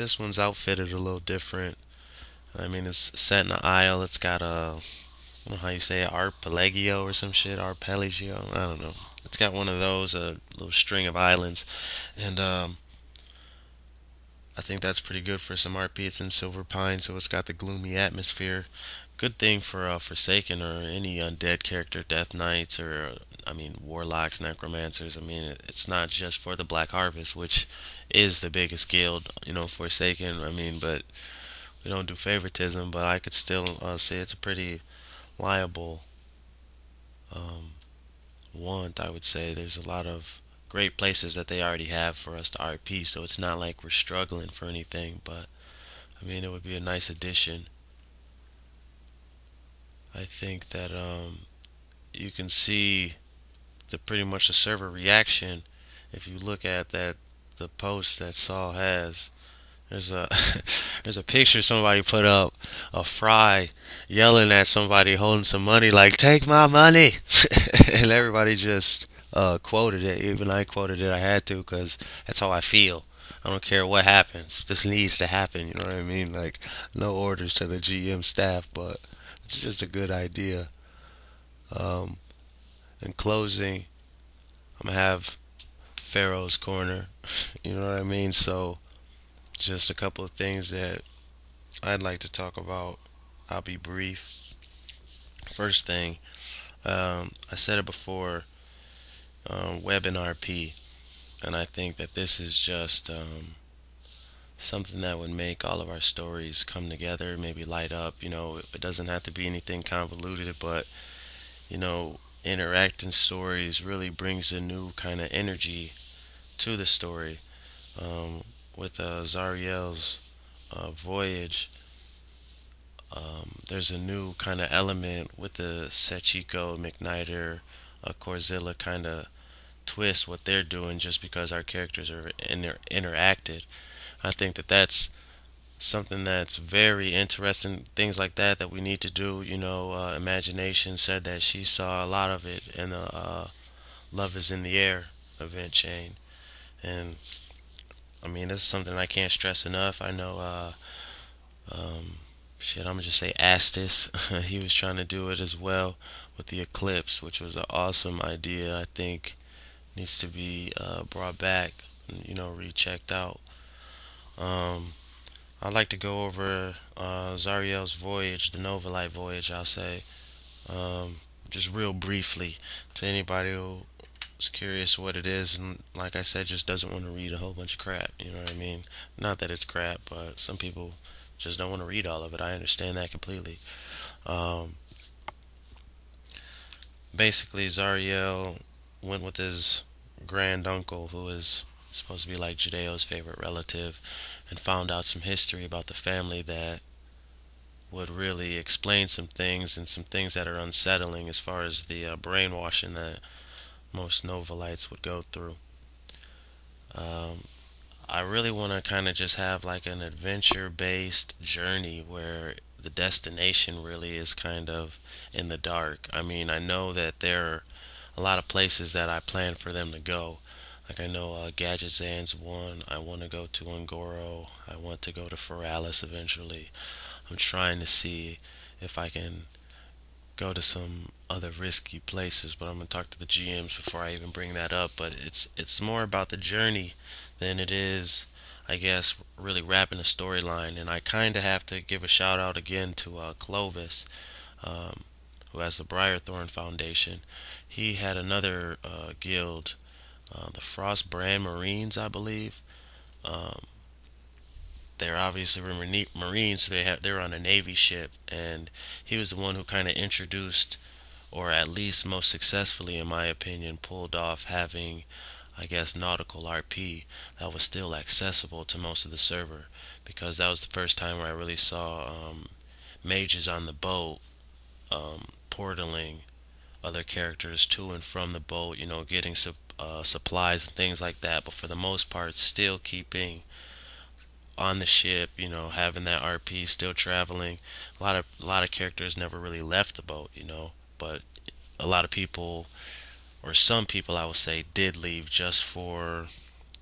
this one's outfitted a little different. I mean, it's set in an isle. It's got a, I don't know how you say it, arpeggio or some shit, arpeggio. I don't know. It's got one of those, a little string of islands, and I think that's pretty good for some RP. It's in Silver Pine, so it's got the gloomy atmosphere. Good thing for Forsaken or any undead character, Death Knights or I mean Warlocks, Necromancers. I mean it's not just for the Black Harvest, which is the biggest guild, Forsaken. I mean, but we don't do favoritism. But I could still say it's a pretty liable um, want. I would say there's a lot of great places that they already have for us to RP, so it's not like we're struggling for anything. But I mean, it would be a nice addition. I think that you can see the pretty much the server reaction if you look at that the post that Saul has. There's a there's a picture somebody put up of Fry yelling at somebody holding some money like take my money, and everybody just quoted it. Even I quoted it. I had to because that's how I feel. I don't care what happens. This needs to happen. You know what I mean? Like no orders to the GM staff, but it's just a good idea. Um, in closing, I'm gonna have Pharaoh's corner. You know what I mean? So just a couple of things that I'd like to talk about. I'll be brief. First thing, I said it before, web and RP, and I think that this is just something that would make all of our stories come together, maybe light up. It doesn't have to be anything convoluted, but you know, interacting stories really brings a new kind of energy to the story. With Zariel's voyage, there's a new kind of element with the Sechiko, McNider, Corzilla kind of twist what they're doing just because our characters are interacted. I think that that's something that's very interesting. Things like that we need to do. Imagination said that she saw a lot of it in the Love Is in the Air event chain, and I mean this is something I can't stress enough. I know um, shit, I'm gonna just say Astis. He was trying to do it as well with the eclipse, which was an awesome idea. I think needs to be brought back, and, rechecked out. Um, I'd like to go over Zariel's voyage, the Novalite voyage. I'll say um, just real briefly to anybody who's curious what it is, and like I said, just doesn't want to read a whole bunch of crap. You know what I mean? Not that it's crap, but some people just don't want to read all of it. I understand that completely. Um, Basically, Zariel went with his grand uncle, who is supposed to be like Judeo's favorite relative, and found out some history about the family that would really explain some things and some things that are unsettling as far as the brainwashing that most Novalites would go through. Um, I really want to kind of just have like an adventure based journey where the destination really is kind of in the dark. I mean, I know that there are a lot of places that I plan for them to go. Like I know Gadget Zan's one. I want to go to Ungoro. I want to go to Feralis eventually. I'm trying to see if I can go to some other risky places, but I'm gonna talk to the GMs before I even bring that up. But it's more about the journey than it is, I guess, really wrapping a storyline. And I kind of have to give a shout out again to Clovis, um, who has the Briarthorn Foundation. He had another guild, the Frostbrand Marines, I believe. Um, they're obviously Marines, so they're on a Navy ship, and he was the one who kind of introduced, or at least most successfully, in my opinion, pulled off having, I guess, nautical RP that was still accessible to most of the server, because that was the first time where I really saw mages on the boat portaling other characters to and from the boat, getting supplies and things like that, but for the most part, still keeping on the ship, having that RP, still traveling. A lot of characters never really left the boat, but a lot of people, or some people I would say, did leave just for,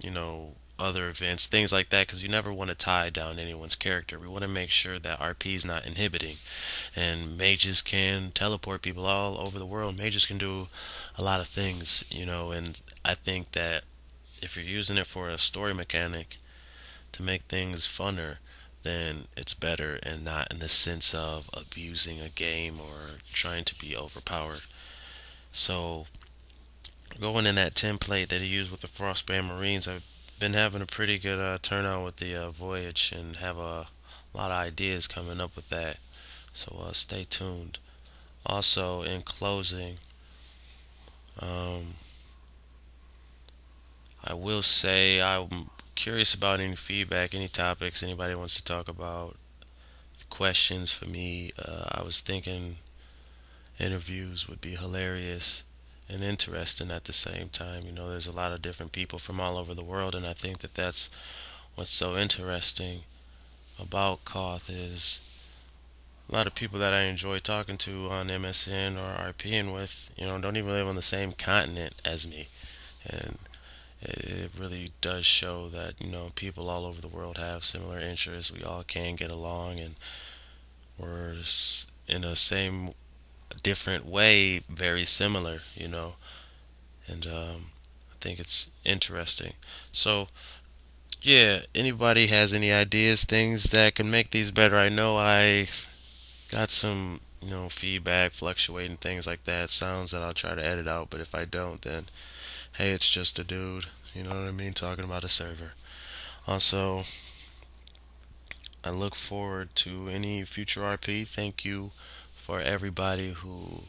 you know, other events, things like that, because you never want to tie down anyone's character. We want to make sure that RP is not inhibiting. And mages can teleport people all over the world. Mages can do a lot of things, and I think that if you're using it for a story mechanic to make things funner, then it's better and not in the sense of abusing a game or trying to be overpowered. So, going in that template that he used with the Frostband Marines, I've been having a pretty good turnout with the Voyage and have a lot of ideas coming up with that. So, stay tuned. Also, in closing, um, I will say I'm curious about any feedback, any topics anybody wants to talk about, questions for me. I was thinking interviews would be hilarious and interesting at the same time. There's a lot of different people from all over the world, and I think that that's what's so interesting about Koth is a lot of people that I enjoy talking to on MSN or RPing with, don't even live on the same continent as me, and it really does show that people all over the world have similar interests. We all can get along, and we're in a same different way very similar, and I think it's interesting. So yeah, anybody has any ideas, things that can make these better? I know I got some feedback, fluctuating things like that, sounds that I'll try to edit out, but if I don't, then hey, it's just a dude, you know what I mean, talking about a server. Also, I look forward to any future RP. Thank you for everybody who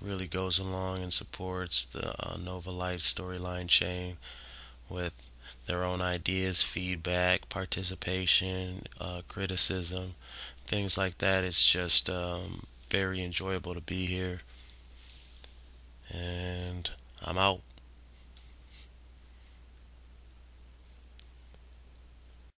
really goes along and supports the Nova Light storyline chain with their own ideas, feedback, participation, criticism, things like that. It's just very enjoyable to be here. And I'm out.